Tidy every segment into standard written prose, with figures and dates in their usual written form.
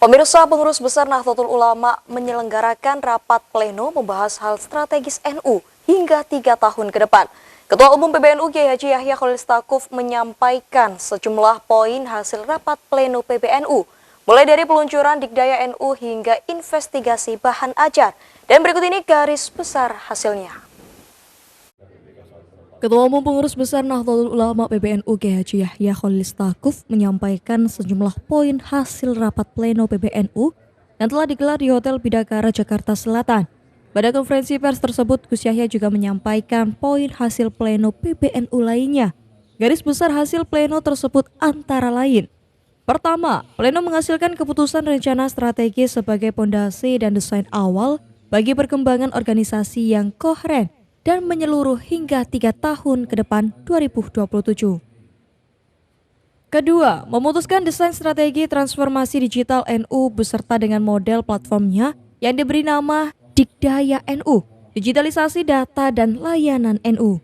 Pemirsa, pengurus besar Nahdlatul Ulama menyelenggarakan rapat pleno membahas hal strategis NU hingga 3 tahun ke depan. Ketua Umum PBNU Kiai Haji Yahya Khalil Stakuf menyampaikan sejumlah poin hasil rapat pleno PBNU, mulai dari peluncuran Dikdaya NU hingga investigasi bahan ajar. Dan berikut ini garis besar hasilnya. Ketua Umum Pengurus Besar Nahdlatul Ulama PBNU Kiai Haji Yahya Khalil Stakuf menyampaikan sejumlah poin hasil rapat pleno PBNU yang telah digelar di Hotel Bidakara, Jakarta Selatan. Pada konferensi pers tersebut, Gus Yahya juga menyampaikan poin hasil pleno PBNU lainnya. Garis besar hasil pleno tersebut antara lain: pertama, pleno menghasilkan keputusan rencana strategis sebagai pondasi dan desain awal bagi perkembangan organisasi yang koheren dan menyeluruh hingga 3 tahun ke depan 2027. Kedua, memutuskan desain strategi transformasi digital NU beserta dengan model platformnya yang diberi nama Dikdaya NU, digitalisasi data dan layanan NU.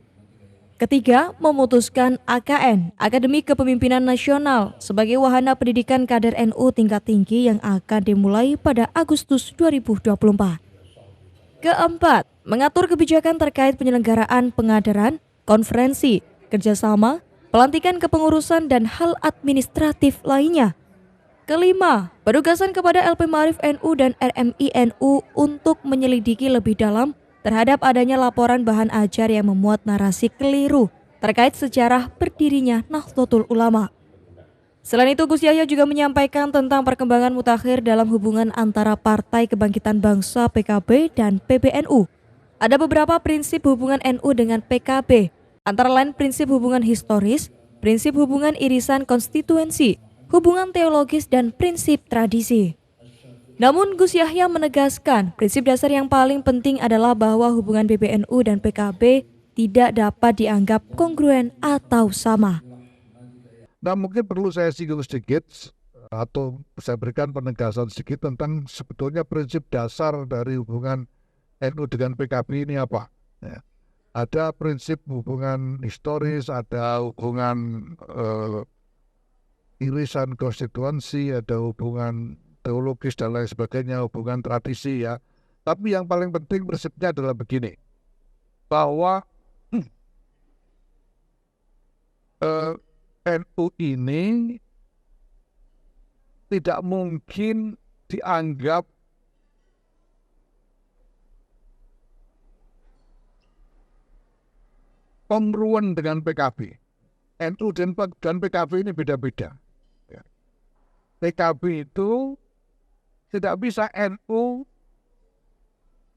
Ketiga, memutuskan AKN, Akademi Kepemimpinan Nasional, sebagai wahana pendidikan kader NU tingkat tinggi yang akan dimulai pada Agustus 2024. Keempat, mengatur kebijakan terkait penyelenggaraan pengadaran, konferensi, kerjasama, pelantikan kepengurusan, dan hal administratif lainnya. Kelima, penugasan kepada LP Ma'arif NU dan RMI NU untuk menyelidiki lebih dalam terhadap adanya laporan bahan ajar yang memuat narasi keliru terkait sejarah berdirinya Nahdlatul Ulama. Selain itu, Gus Yahya juga menyampaikan tentang perkembangan mutakhir dalam hubungan antara Partai Kebangkitan Bangsa PKB dan PBNU. Ada beberapa prinsip hubungan NU dengan PKB, antara lain prinsip hubungan historis, prinsip hubungan irisan konstituensi, hubungan teologis, dan prinsip tradisi. Namun Gus Yahya menegaskan prinsip dasar yang paling penting adalah bahwa hubungan PBNU dan PKB tidak dapat dianggap kongruen atau sama. Nah, mungkin perlu saya singgung sedikit atau saya berikan penegasan sedikit tentang sebetulnya prinsip dasar dari hubungan NU dengan PKB ini apa. Ya. Ada prinsip hubungan historis, ada hubungan irisan konstituensi, ada hubungan teologis dan lain sebagainya, hubungan tradisi ya. Tapi yang paling penting prinsipnya adalah begini, bahwa NU ini tidak mungkin dianggap kongruent dengan PKB. NU dan PKB ini beda-beda. PKB itu tidak bisa NU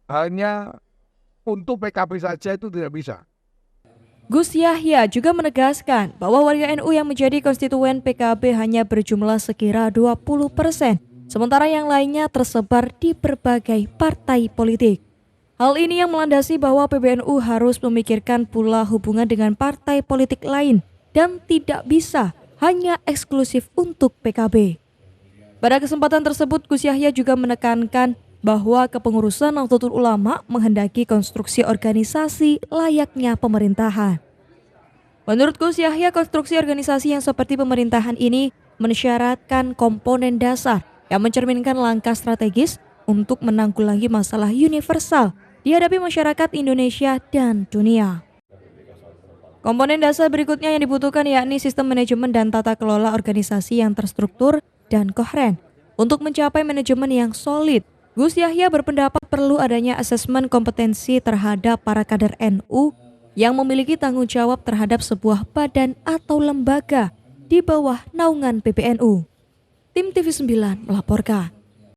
hanya untuk PKB saja, itu tidak bisa. Gus Yahya juga menegaskan bahwa warga NU yang menjadi konstituen PKB hanya berjumlah sekira 20%, sementara yang lainnya tersebar di berbagai partai politik. Hal ini yang melandasi bahwa PBNU harus memikirkan pula hubungan dengan partai politik lain dan tidak bisa hanya eksklusif untuk PKB. Pada kesempatan tersebut, Gus Yahya juga menekankan bahwa kepengurusan Nahdlatul Ulama menghendaki konstruksi organisasi layaknya pemerintahan. Menurut Gus Yahya, konstruksi organisasi yang seperti pemerintahan ini mensyaratkan komponen dasar yang mencerminkan langkah strategis untuk menanggulangi masalah universal dihadapi masyarakat Indonesia dan dunia. Komponen dasar berikutnya yang dibutuhkan yakni sistem manajemen dan tata kelola organisasi yang terstruktur dan koheren. Untuk mencapai manajemen yang solid, Gus Yahya berpendapat perlu adanya asesmen kompetensi terhadap para kader NU yang memiliki tanggung jawab terhadap sebuah badan atau lembaga di bawah naungan PBNU. Tim TV9 melaporkan.